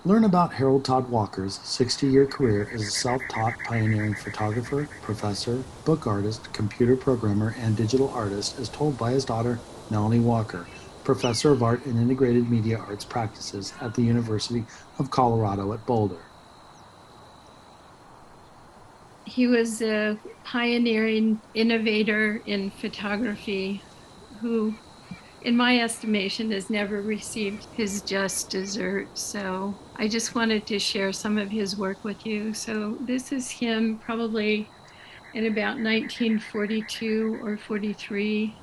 Learn about Harold Todd Walker's 60-year career as a self-taught pioneering photographer, professor, book artist, computer programmer, and digital artist as told by his daughter, Melanie Walker, professor of art and integrated media arts practices at the University of Colorado at Boulder. He was a pioneering innovator in photography who, in my estimation, has never received his just desserts. So I just wanted to share some of his work with you. So this is him probably in about 1942 or 43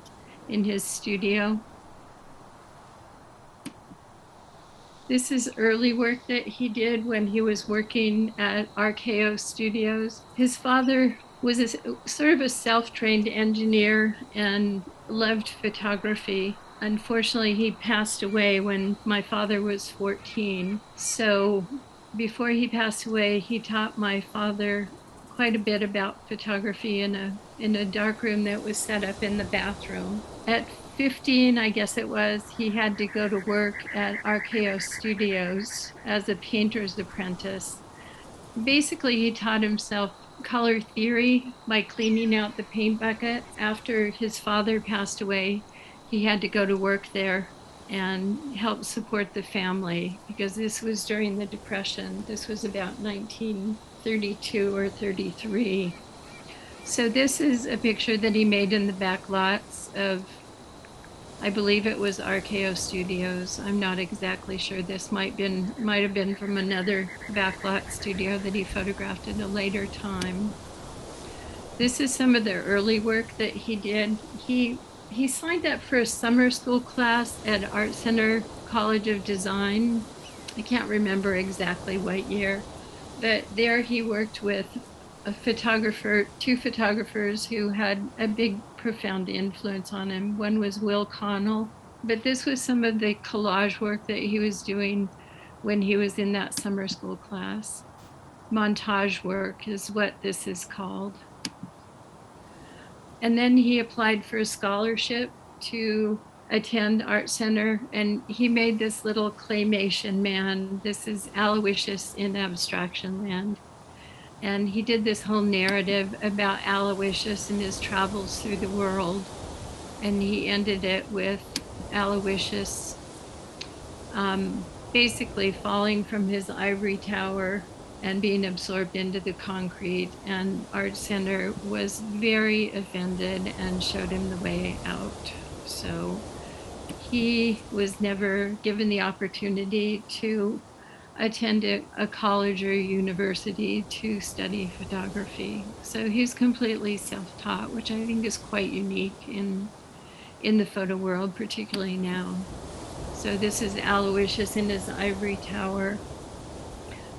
in his studio. This is early work that he did when he was working at RKO Studios. His father was a, sort of a self-trained engineer and loved photography. Unfortunately, he passed away when my father was 14. So before he passed away, he taught my father quite a bit about photography in a dark room that was set up in the bathroom. At 15, I guess it was, he had to go to work at RKO Studios as a painter's apprentice. Basically, he taught himself color theory by cleaning out the paint bucket. After his father passed away, he had to go to work there and help support the family because this was during the Depression. This was about 1932 or 33. So this is a picture that he made in the back lots of, I believe it was RKO Studios. I'm not exactly sure. This might have been from another backlot studio that he photographed at a later time. This is some of the early work that he did. He signed up for a summer school class at Art Center College of Design. I can't remember exactly what year, but there he worked with a photographer, two photographers who had a big, profound influence on him. One was Will Connell, but this was some of the collage work that he was doing when he was in that summer school class. Montage work is what this is called. And then he applied for a scholarship to attend Art Center, and he made this little claymation man. This is Aloysius in Abstraction Land. And he did this whole narrative about Aloysius and his travels through the world. And he ended it with Aloysius basically falling from his ivory tower and being absorbed into the concrete. And Art Center was very offended and showed him the way out. So he was never given the opportunity to attend a college or university to study photography. So he's completely self-taught, which I think is quite unique in the photo world, particularly now. So this is Aloysius in his ivory tower.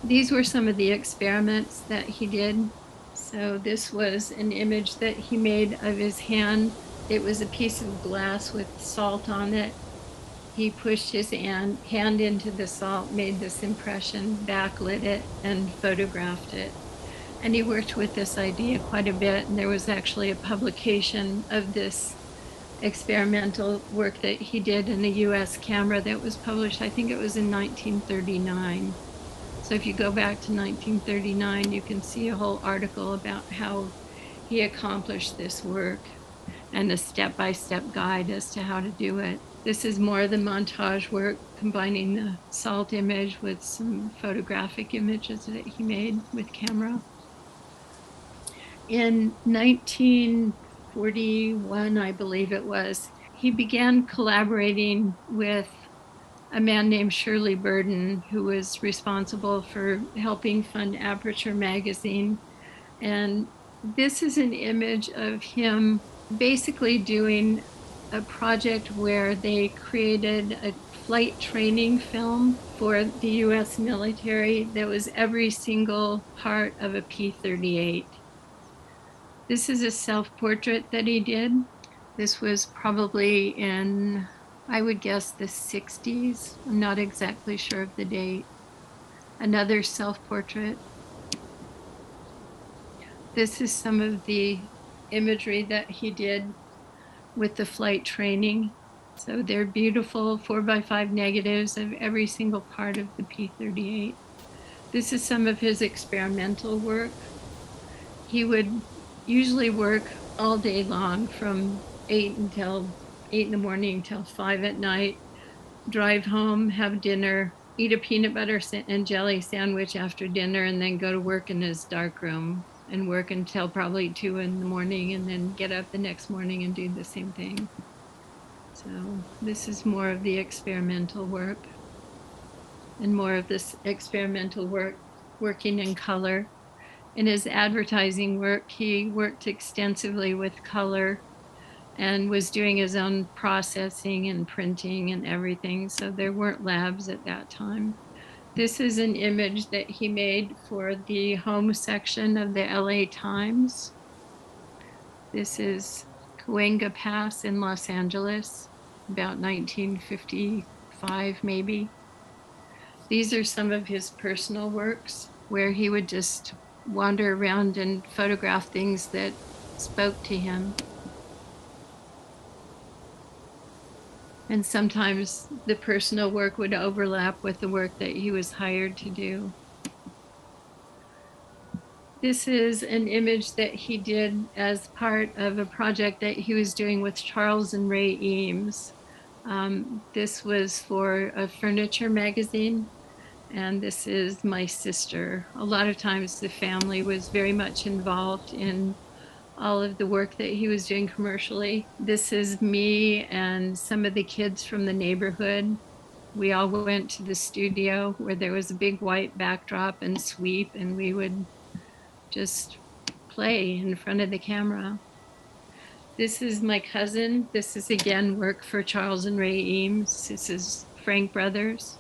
These were some of the experiments that he did. So this was an image that he made of his hand. It was a piece of glass with salt on it. He pushed his hand into the salt, made this impression, backlit it, and photographed it. And he worked with this idea quite a bit. And there was actually a publication of this experimental work that he did in a US camera that was published, I think it was in 1939. So if you go back to 1939, you can see a whole article about how he accomplished this work and a step-by-step guide as to how to do it. This is more of the montage work, combining the salt image with some photographic images that he made with camera. In 1941, I believe it was, he began collaborating with a man named Shirley Burden, who was responsible for helping fund Aperture magazine. And this is an image of him basically doing a project where they created a flight training film for the US military that was every single part of a P-38. This is a self-portrait that he did. This was probably in, I would guess, the 60s. I'm not exactly sure of the date. Another self-portrait. This is some of the imagery that he did with the flight training. So they're beautiful 4x5 negatives of every single part of the P38. This is some of his experimental work. He would usually work all day long from 8 in the morning till 5 at night, drive home, have dinner, eat a peanut butter and jelly sandwich after dinner, and then go to work in his dark room and work until probably 2 in the morning, and then get up the next morning and do the same thing. So this is more of the experimental work, and more of this experimental work working in color. In his advertising work, he worked extensively with color and was doing his own processing and printing and everything. So there weren't labs at that time. This is an image that he made for the home section of the LA Times. This is Cahuenga Pass in Los Angeles, about 1955, maybe. These are some of his personal works where he would just wander around and photograph things that spoke to him. And sometimes the personal work would overlap with the work that he was hired to do. This is an image that he did as part of a project that he was doing with Charles and Ray Eames. This was for a furniture magazine, and this is my sister. A lot of times the family was very much involved in all of the work that he was doing commercially. This is me and some of the kids from the neighborhood. We all went to the studio where there was a big white backdrop and sweep, and we would just play in front of the camera. This is my cousin. This is again work for Charles and Ray Eames. This is Frank Brothers,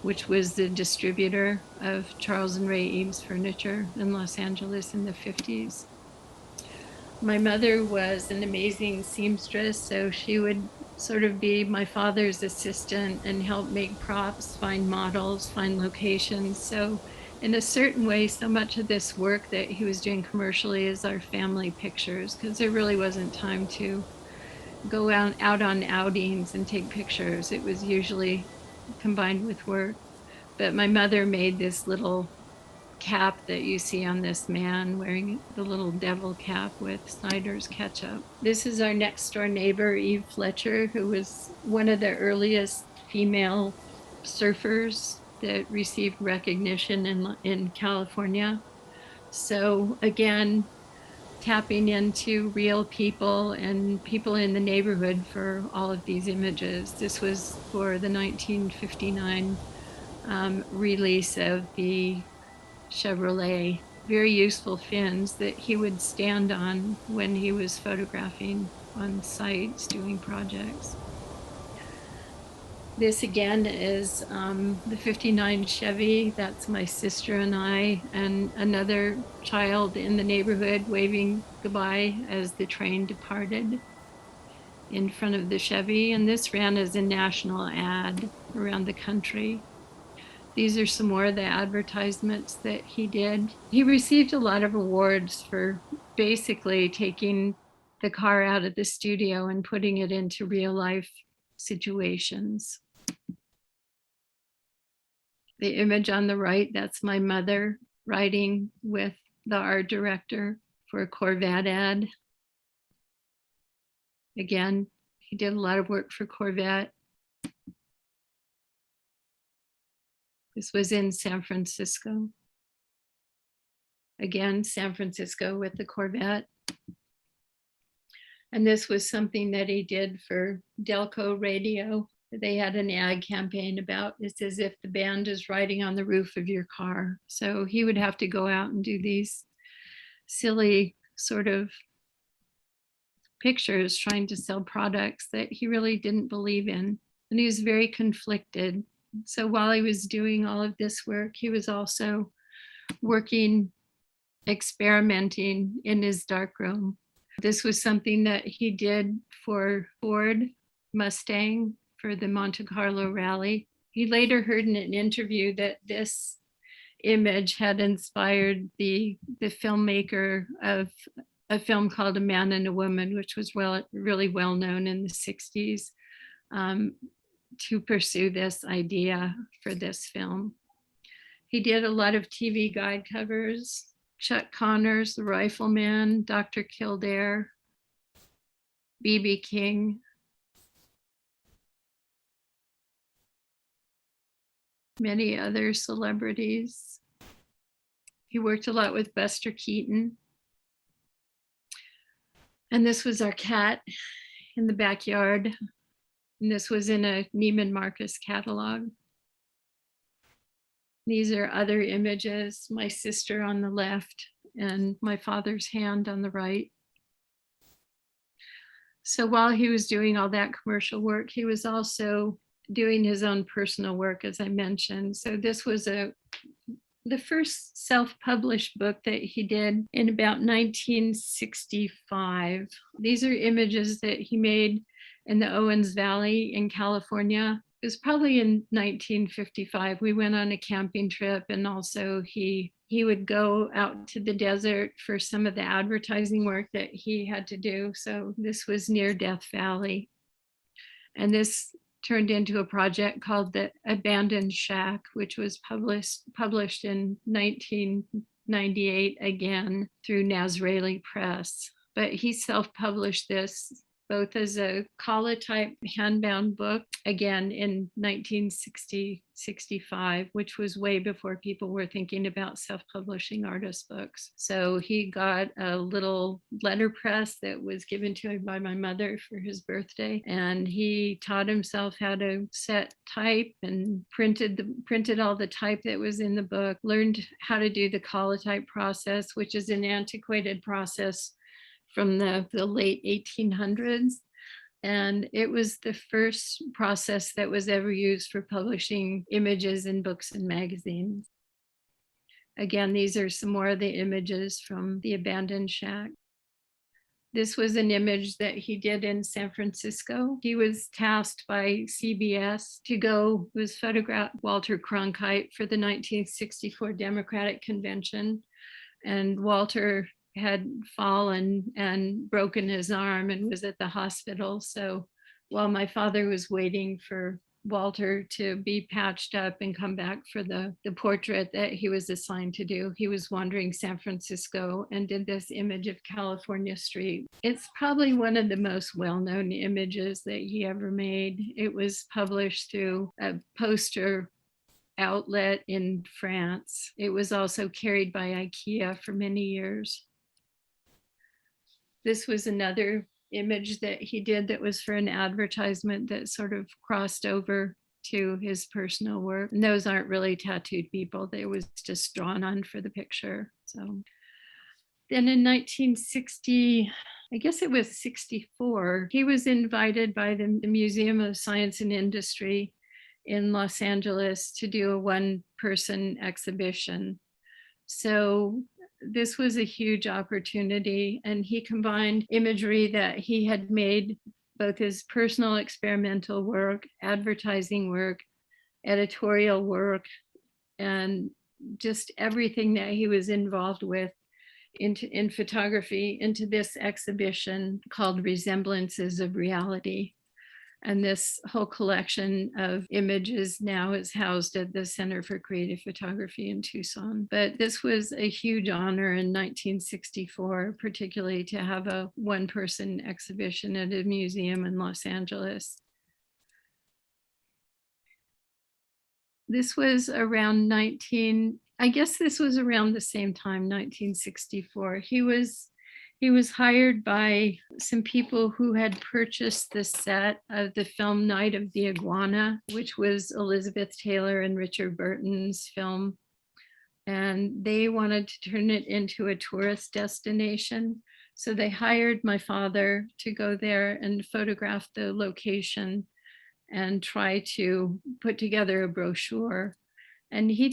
which was the distributor of Charles and Ray Eames furniture in Los Angeles in the 50s. My mother was an amazing seamstress, so she would sort of be my father's assistant and help make props, find models, find locations. So in a certain way, so much of this work that he was doing commercially is our family pictures, because there really wasn't time to go out on outings and take pictures. It was usually combined with work. But my mother made this little cap that you see on this man wearing the little devil cap with Snyder's ketchup. This is our next door neighbor, Eve Fletcher, who was one of the earliest female surfers that received recognition in California. So again, tapping into real people and people in the neighborhood for all of these images. This was for the 1959 release of the Chevrolet, very useful fins that he would stand on when he was photographing on sites doing projects. This again is the 59 Chevy. That's my sister and I, and another child in the neighborhood waving goodbye as the train departed in front of the Chevy. And this ran as a national ad around the country. These are some more of the advertisements that he did. He received a lot of awards for basically taking the car out of the studio and putting it into real life situations. The image on the right, that's my mother writing with the art director for a Corvette ad. Again, he did a lot of work for Corvette. This was in San Francisco. Again, San Francisco with the Corvette. And this was something that he did for Delco Radio. They had an ad campaign about it's as if the band is riding on the roof of your car. So he would have to go out and do these silly sort of pictures trying to sell products that he really didn't believe in. And he was very conflicted. So while he was doing all of this work, he was also working, experimenting in his darkroom. This was something that he did for Ford Mustang for the Monte Carlo rally. He later heard in an interview that this image had inspired the filmmaker of a film called A Man and a Woman, which was really well known in the 60s. to pursue this idea for this film. He did a lot of TV guide covers, Chuck Connors, The Rifleman, Dr. Kildare, B.B. King. Many other celebrities. He worked a lot with Buster Keaton. And this was our cat in the backyard. And this was in a Neiman Marcus catalog. These are other images, my sister on the left and my father's hand on the right. So while he was doing all that commercial work, he was also doing his own personal work, as I mentioned. So this was the first self-published book that he did in about 1965. These are images that he made in the Owens Valley in California. It was probably in 1955. We went on a camping trip, and also he would go out to the desert for some of the advertising work that he had to do. So this was near Death Valley. And this turned into a project called The Abandoned Shack, which was published in 1998 again through Nazreli Press. But he self-published this both as a Collotype handbound book, again in 1965, which was way before people were thinking about self-publishing artist books. So he got a little letterpress that was given to him by my mother for his birthday, and he taught himself how to set type and printed all the type that was in the book, learned how to do the Collotype process, which is an antiquated process from the late 1800s. And it was the first process that was ever used for publishing images in books and magazines. Again, these are some more of the images from The Abandoned Shack. This was an image that he did in San Francisco. He was tasked by CBS to go, was photograph Walter Cronkite for the 1964 Democratic Convention. And Walter had fallen and broken his arm and was at the hospital. So while my father was waiting for Walter to be patched up and come back for the portrait that he was assigned to do, he was wandering San Francisco and did this image of California Street. It's probably one of the most well-known images that he ever made. It was published through a poster outlet in France. It was also carried by IKEA for many years. This was another image that he did that was for an advertisement that sort of crossed over to his personal work. And those aren't really tattooed people. They was just drawn on for the picture. So then in 1960, I guess it was 64, he was invited by the Museum of Science and Industry in Los Angeles to do a one-person exhibition. So this was a huge opportunity, and he combined imagery that he had made, both his personal experimental work, advertising work, editorial work, and just everything that he was involved with in photography into this exhibition called Resemblances of Reality. And this whole collection of images now is housed at the Center for Creative Photography in Tucson. But this was a huge honor in 1964, particularly to have a one-person exhibition at a museum in Los Angeles. This was around I guess this was around the same time, 1964. He was hired by some people who had purchased the set of the film Night of the Iguana, which was Elizabeth Taylor and Richard Burton's film. And they wanted to turn it into a tourist destination. So they hired my father to go there and photograph the location and try to put together a brochure. And he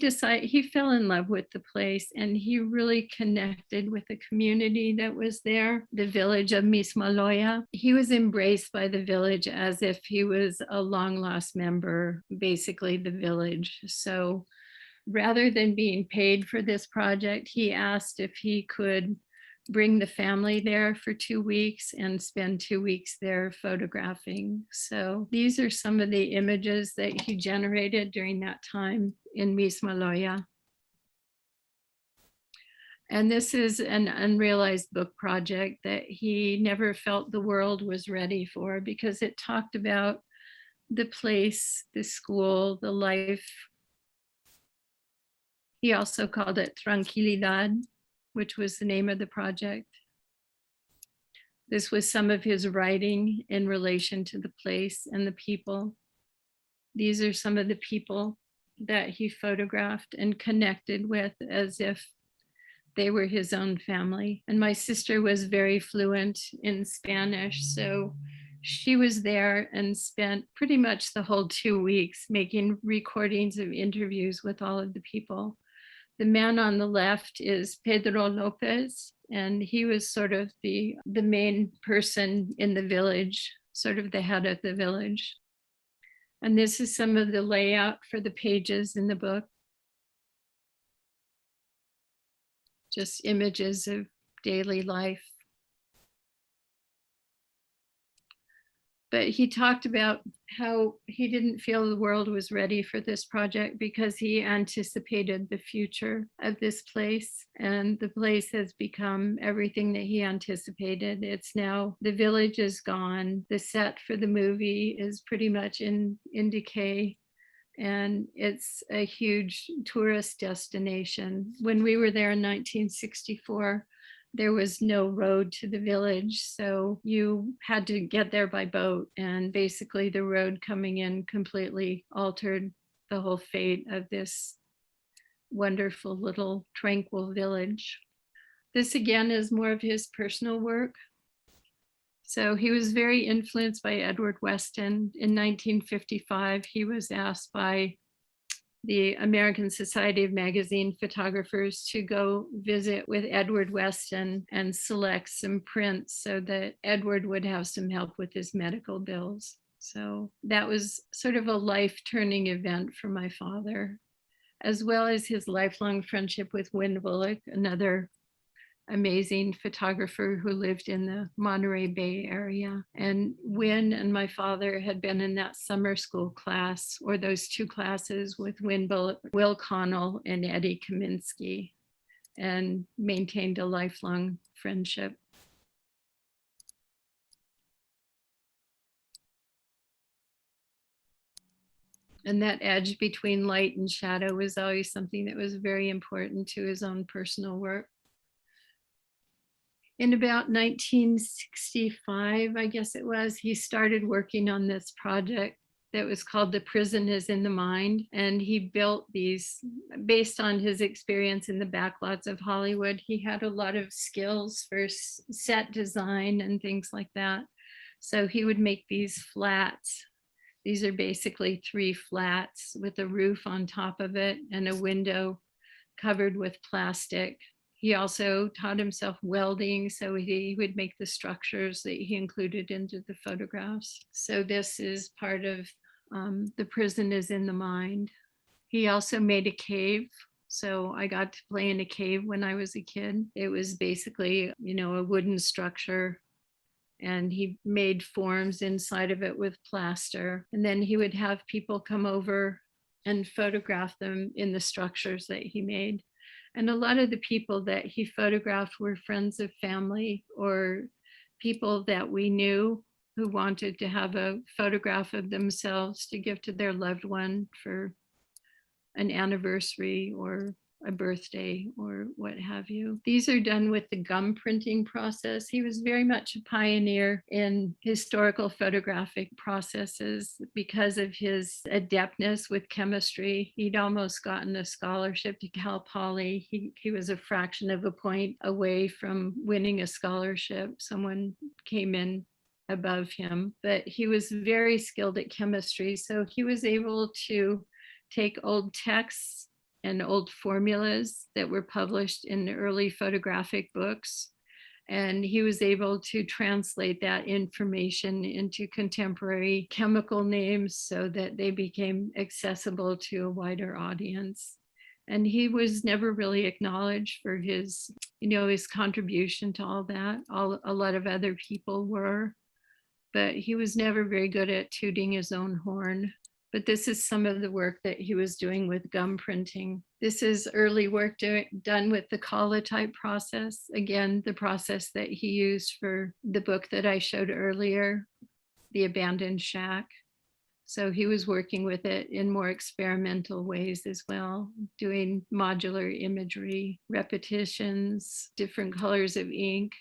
fell in love with the place, and he really connected with the community that was there, the village of Mismaloya. He was embraced by the village as if he was a long lost member, basically the village. So rather than being paid for this project, he asked if he could bring the family there for 2 weeks and spend 2 weeks there photographing. So these are some of the images that he generated during that time in Mismaloya. And this is an unrealized book project that he never felt the world was ready for, because it talked about the place, the school, the life. He also called it Tranquilidad, which was the name of the project. This was some of his writing in relation to the place and the people. These are some of the people that he photographed and connected with as if they were his own family. And my sister was very fluent in Spanish, so she was there and spent pretty much the whole 2 weeks making recordings of interviews with all of the people. The man on the left is Pedro Lopez, and he was sort of the main person in the village, sort of the head of the village. And this is some of the layout for the pages in the book. Just images of daily life. But he talked about how he didn't feel the world was ready for this project because he anticipated the future of this place, and the place has become everything that he anticipated. It's now, the village is gone. The set for the movie is pretty much in decay, and it's a huge tourist destination. When we were there in 1964, there was no road to the village, so you had to get there by boat, and basically the road coming in completely altered the whole fate of this wonderful little tranquil village. This again is more of his personal work. So he was very influenced by Edward Weston. In 1955, he was asked by the American Society of Magazine Photographers to go visit with Edward Weston and select some prints so that Edward would have some help with his medical bills. So that was sort of a life-turning event for my father, as well as his lifelong friendship with Win Bullock, another amazing photographer who lived in the Monterey Bay area. And Win and my father had been in that summer school class, or those two classes, with Win Bullock, Will Connell, and Eddie Kaminsky, and maintained a lifelong friendship. And that edge between light and shadow was always something that was very important to his own personal work. In about 1965, I guess it was, he started working on this project that was called The Prison is in the Mind. And he built these based on his experience in the backlots of Hollywood. He had a lot of skills for set design and things like that. So he would make these flats. These are basically 3 flats with a roof on top of it and a window covered with plastic. He also taught himself welding, so he would make the structures that he included into the photographs. So this is part of The Prison is in the Mind. He also made a cave. So I got to play in a cave when I was a kid. It was basically, a wooden structure, and he made forms inside of it with plaster. And then he would have people come over and photograph them in the structures that he made. And a lot of the people that he photographed were friends of family or people that we knew who wanted to have a photograph of themselves to give to their loved one for an anniversary or a birthday or what have you. These are done with the gum printing process. He was very much a pioneer in historical photographic processes because of his adeptness with chemistry. He'd almost gotten a scholarship to Cal Poly. He was a fraction of a point away from winning a scholarship. Someone came in above him, but he was very skilled at chemistry. So he was able to take old texts and old formulas that were published in early photographic books, and he was able to translate that information into contemporary chemical names so that they became accessible to a wider audience. And he was never really acknowledged for his, his contribution to all that. A lot of other people were, but he was never very good at tooting his own horn. But this is some of the work that he was doing with gum printing. This is early work done with the Collotype process. Again, the process that he used for the book that I showed earlier, The Abandoned Shack. So he was working with it in more experimental ways as well, doing modular imagery, repetitions, different colors of ink,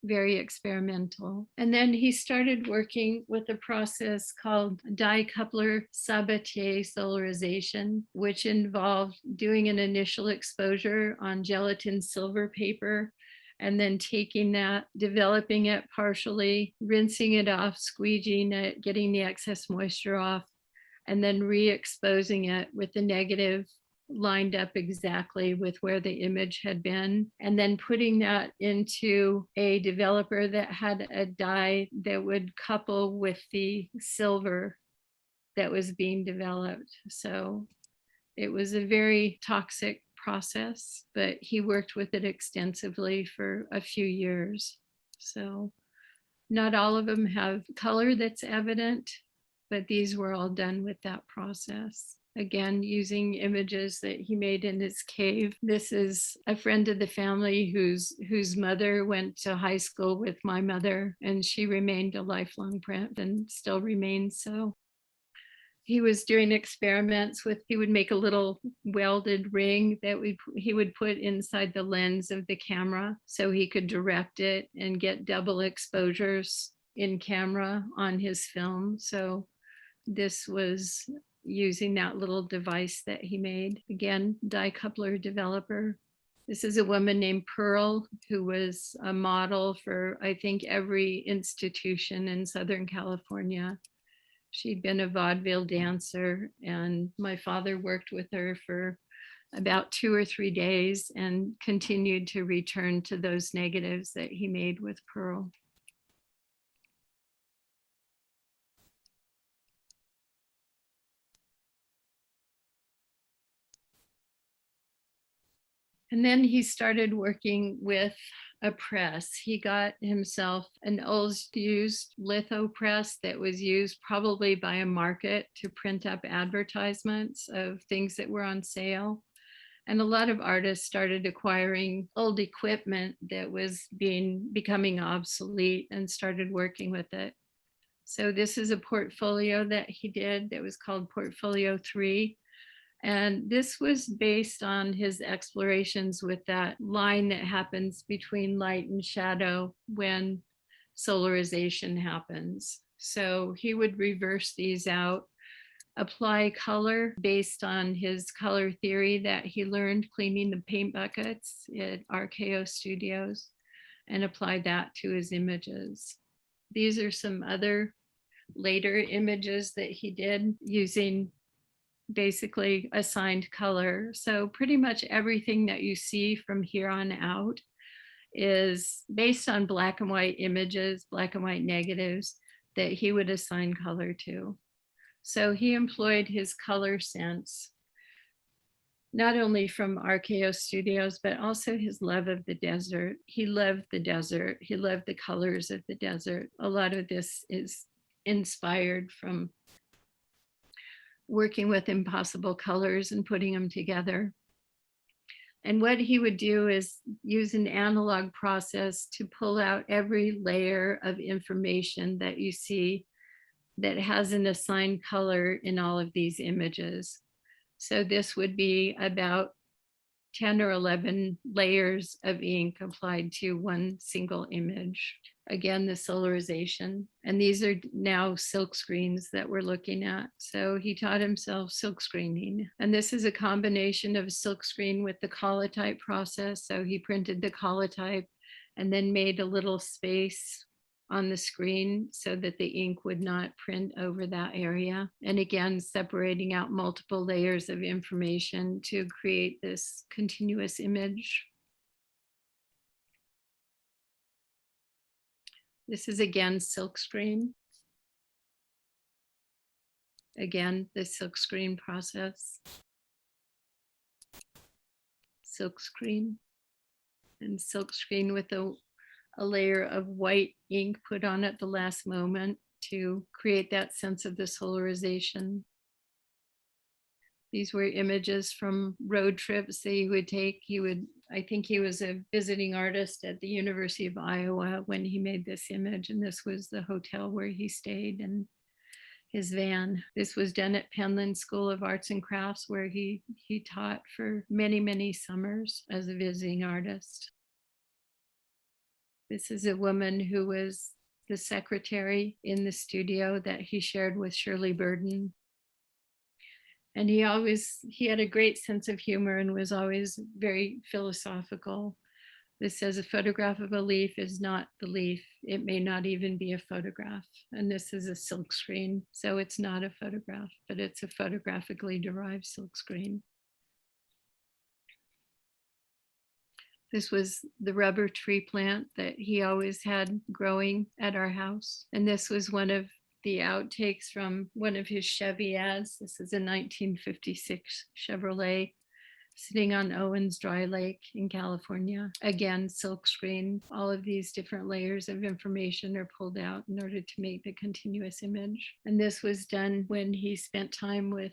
very experimental. And then he started working with a process called die-coupler sabattier solarization, which involved doing an initial exposure on gelatin silver paper, and then taking that, developing it partially, rinsing it off, squeegeeing it, getting the excess moisture off, and then re-exposing it with the negative lined up exactly with where the image had been, and then putting that into a developer that had a die that would couple with the silver that was being developed. So it was a very toxic process, but he worked with it extensively for a few years. So not all of them have color that's evident, but these were all done with that process. Again, using images that he made in his cave. This is a friend of the family whose mother went to high school with my mother, and she remained a lifelong print and still remains so. He was doing experiments with, he would make a little welded ring that he would put inside the lens of the camera so he could direct it and get double exposures in camera on his film. So this was using that little device that he made. Again, die coupler developer. This is a woman named Pearl, who was a model for, I think, every institution in Southern California. She'd been a vaudeville dancer, and my father worked with her for about 2 or 3 days and continued to return to those negatives that he made with Pearl. And then he started working with a press. He got himself an old used litho press that was used probably by a market to print up advertisements of things that were on sale. And a lot of artists started acquiring old equipment that was becoming obsolete and started working with it. So this is a portfolio that he did that was called Portfolio 3. And this was based on his explorations with that line that happens between light and shadow when solarization happens. So he would reverse these out, apply color based on his color theory that he learned cleaning the paint buckets at RKO Studios, and apply that to his images. These are some other later images that he did using basically assigned color. So pretty much everything that you see from here on out is based on black and white images, black and white negatives that he would assign color to. So he employed his color sense, not only from RKO Studios, but also his love of the desert. He loved the desert. He loved the colors of the desert. A lot of this is inspired from working with impossible colors and putting them together. And what he would do is use an analog process to pull out every layer of information that you see that has an assigned color in all of these images. So this would be about 10 or 11 layers of ink applied to one single image. Again, the solarization. And these are now silk screens that we're looking at. So he taught himself silk screening. And this is a combination of silk screen with the Collotype process. So he printed the Collotype and then made a little space on the screen so that the ink would not print over that area. And again, separating out multiple layers of information to create this continuous image. This is again Silkscreen. Again, the Silkscreen process. silkscreen, and silkscreen with a layer of white ink put on at the last moment to create that sense of the solarization. These were images from road trips that he would take. I think he was a visiting artist at the University of Iowa when he made this image, and this was the hotel where he stayed and his van. This was done at Penland School of Arts and Crafts, where he taught for many, many summers as a visiting artist. This is a woman who was the secretary in the studio that he shared with Shirley Burden. And he had a great sense of humor and was always very philosophical. This says a photograph of a leaf is not the leaf. It may not even be a photograph. And this is a silk screen. So it's not a photograph, but it's a photographically derived silk screen. This was the rubber tree plant that he always had growing at our house. And this was one of the outtakes from one of his Chevy ads. This is a 1956 Chevrolet sitting on Owens Dry Lake in California. Again, silk screen. All of these different layers of information are pulled out in order to make the continuous image. And this was done when he spent time with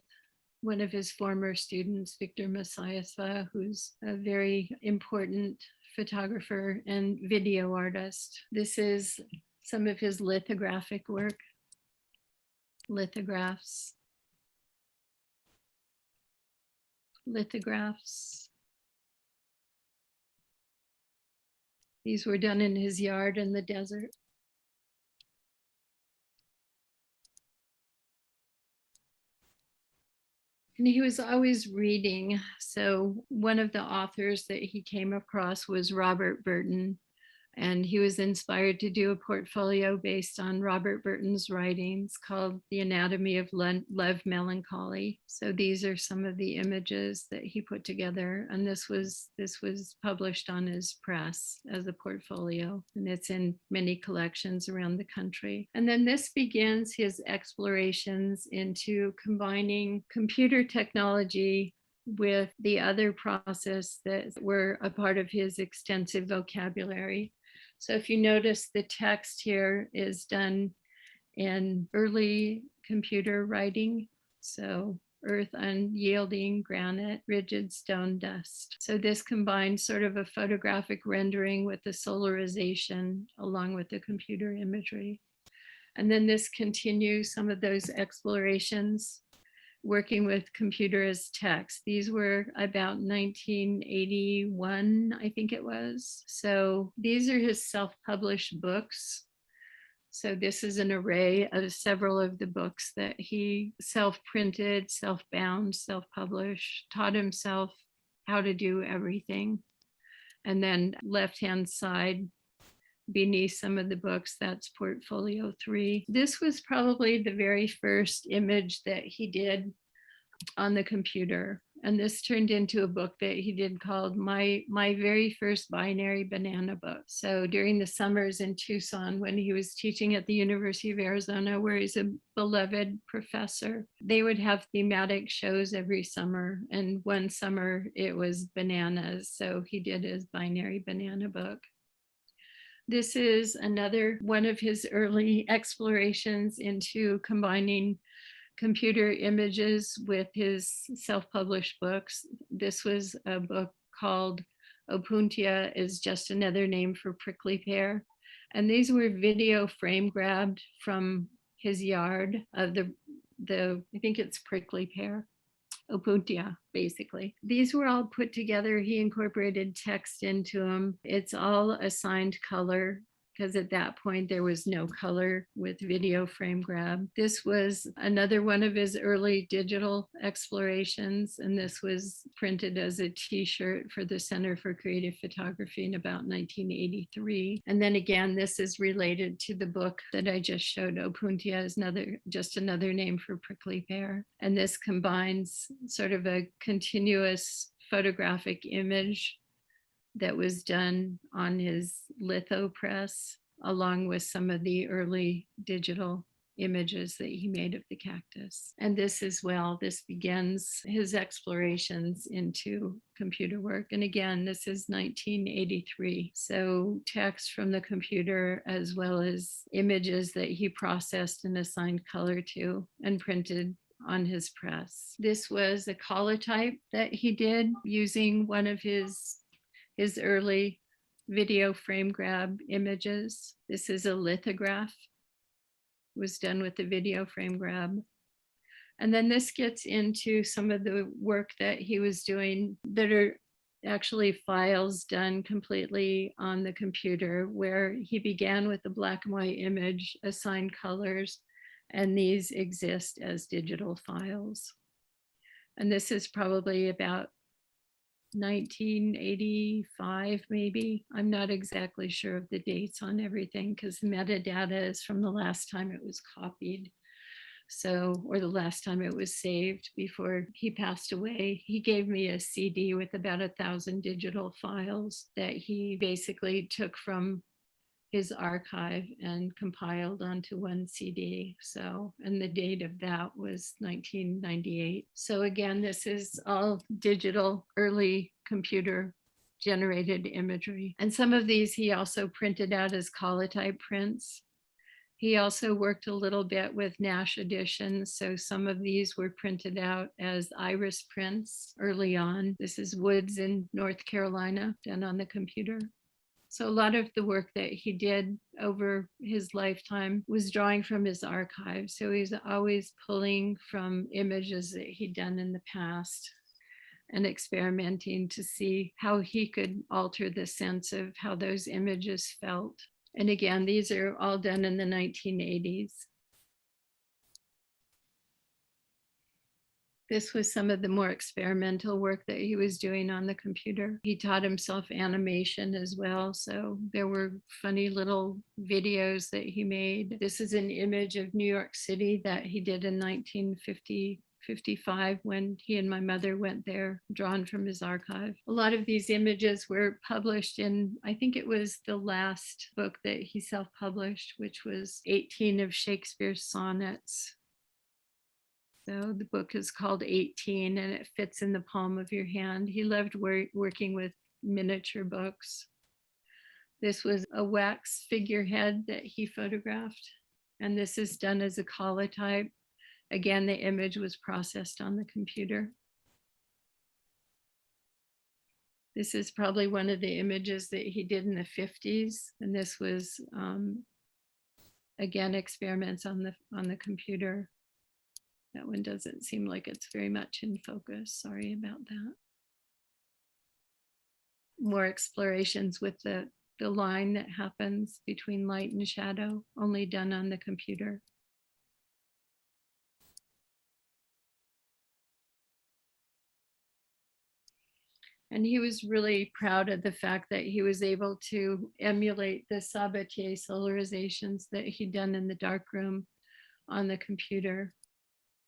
one of his former students, Victor Masayasva, who's a very important photographer and video artist. This is some of his lithographic work, lithographs. These were done in his yard in the desert. And he was always reading. So one of the authors that he came across was Robert Burton. And he was inspired to do a portfolio based on Robert Burton's writings called The Anatomy of Love Melancholy. So these are some of the images that he put together. And this was published on his press as a portfolio. And it's in many collections around the country. And then this begins his explorations into combining computer technology with the other process that were a part of his extensive vocabulary. So if you notice, the text here is done in early computer writing. So earth unyielding, granite, rigid stone dust. So this combines sort of a photographic rendering with the solarization along with the computer imagery. And then this continues some of those explorations working with computer as text. These were about 1981, I think it was. So these are his self-published books. So this is an array of several of the books that he self-printed, self-bound, self-published, taught himself how to do everything. And then left-hand side, beneath some of the books, that's portfolio 3. This was probably the very first image that he did on the computer. And this turned into a book that he did called My Very First Binary Banana Book. So during the summers in Tucson, when he was teaching at the University of Arizona, where he's a beloved professor, they would have thematic shows every summer. And one summer it was bananas. So he did his binary banana book. This is another one of his early explorations into combining computer images with his self-published books. This was a book called Opuntia is Just Another Name for Prickly Pear. And these were video frame grabbed from his yard of the I think it's prickly pear. Opuntia, basically. These were all put together. He incorporated text into them. It's all assigned color because at that point there was no color with video frame grab. This was another one of his early digital explorations, and this was printed as a t-shirt for the Center for Creative Photography in about 1983. And then again, this is related to the book that I just showed. Opuntia is just another name for prickly pear. And this combines sort of a continuous photographic image that was done on his litho press, along with some of the early digital images that he made of the cactus. And this as well, this begins his explorations into computer work. And again, this is 1983. So text from the computer as well as images that he processed and assigned color to and printed on his press. This was a collotype that he did using one of his early video frame grab images. This is a lithograph. It was done with the video frame grab. And then this gets into some of the work that he was doing that are actually files done completely on the computer, where he began with a black and white image, assigned colors, and these exist as digital files. And this is probably about 1985, maybe. I'm not exactly sure of the dates on everything because the metadata is from the last time it was copied. So, or the last time it was saved before he passed away. He gave me a CD with about 1,000 digital files that he basically took from his archive and compiled onto one CD. So, and the date of that was 1998. So again, this is all digital, early computer generated imagery. And some of these he also printed out as Collotype prints. He also worked a little bit with Nash editions. So some of these were printed out as iris prints early on. This is Woods in North Carolina, done on the computer. So a lot of the work that he did over his lifetime was drawing from his archive. So he's always pulling from images that he'd done in the past and experimenting to see how he could alter the sense of how those images felt. And again, these are all done in the 1980s. This was some of the more experimental work that he was doing on the computer. He taught himself animation as well. So there were funny little videos that he made. This is an image of New York City that he did in 1955 when he and my mother went there, drawn from his archive. A lot of these images were published in, I think it was the last book that he self-published, which was 18 of Shakespeare's sonnets. So the book is called 18 and it fits in the palm of your hand. He loved working with miniature books. This was a wax figurehead that he photographed. And this is done as a collotype. Again, the image was processed on the computer. This is probably one of the images that he did in the 50s. And this was, again, experiments on the computer. That one doesn't seem like it's very much in focus. Sorry about that. More explorations with the line that happens between light and shadow, only done on the computer. And he was really proud of the fact that he was able to emulate the sabattier solarizations that he'd done in the darkroom on the computer.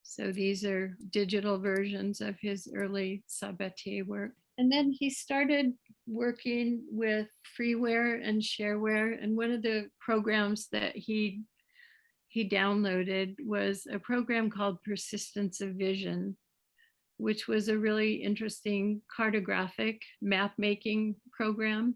So these are digital versions of his early sabattier work. And then he started working with freeware and shareware. And one of the programs that he downloaded was a program called Persistence of Vision, which was a really interesting cartographic map making program.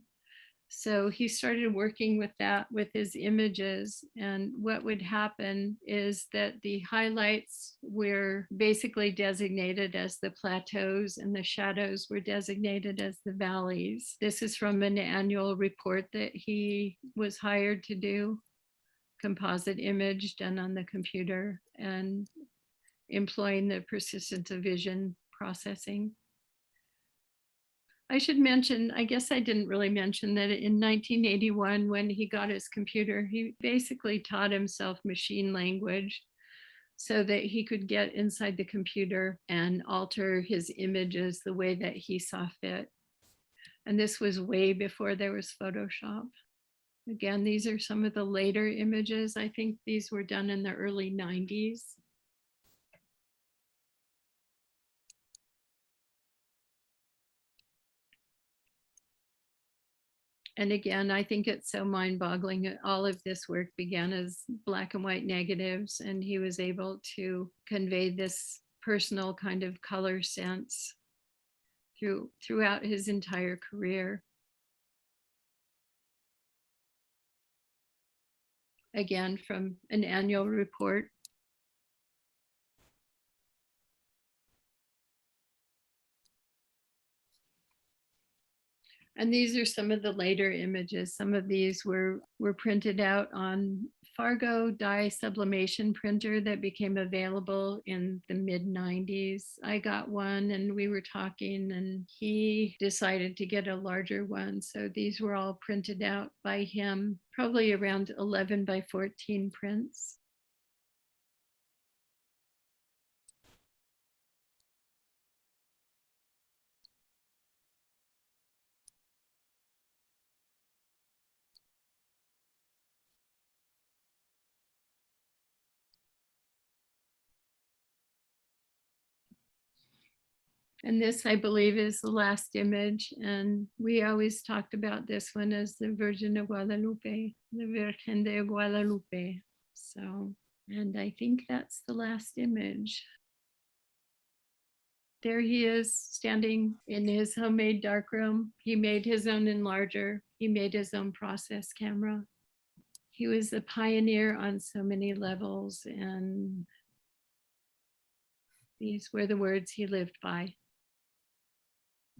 So he started working with that with his images. And what would happen is that the highlights were basically designated as the plateaus and the shadows were designated as the valleys. This is from an annual report that he was hired to do, composite image done on the computer and employing the persistence of vision processing. I should mention, I guess I didn't really mention that in 1981, when he got his computer, he basically taught himself machine language so that he could get inside the computer and alter his images the way that he saw fit. And this was way before there was Photoshop. Again, these are some of the later images. I think these were done in the early 90s. And again, I think it's so mind-boggling. All of this work began as black and white negatives, and he was able to convey this personal kind of color sense throughout his entire career. Again, from an annual report. And these are some of the later images. Some of these were printed out on Fargo dye sublimation printer that became available in the mid 90s. I got one and we were talking and he decided to get a larger one. So these were all printed out by him, probably around 11 by 14 prints. And this, I believe, is the last image. And we always talked about this one as the Virgin de Guadalupe, the Virgen de Guadalupe. So, and I think that's the last image. There he is standing in his homemade darkroom. He made his own enlarger. He made his own process camera. He was a pioneer on so many levels, and these were the words he lived by.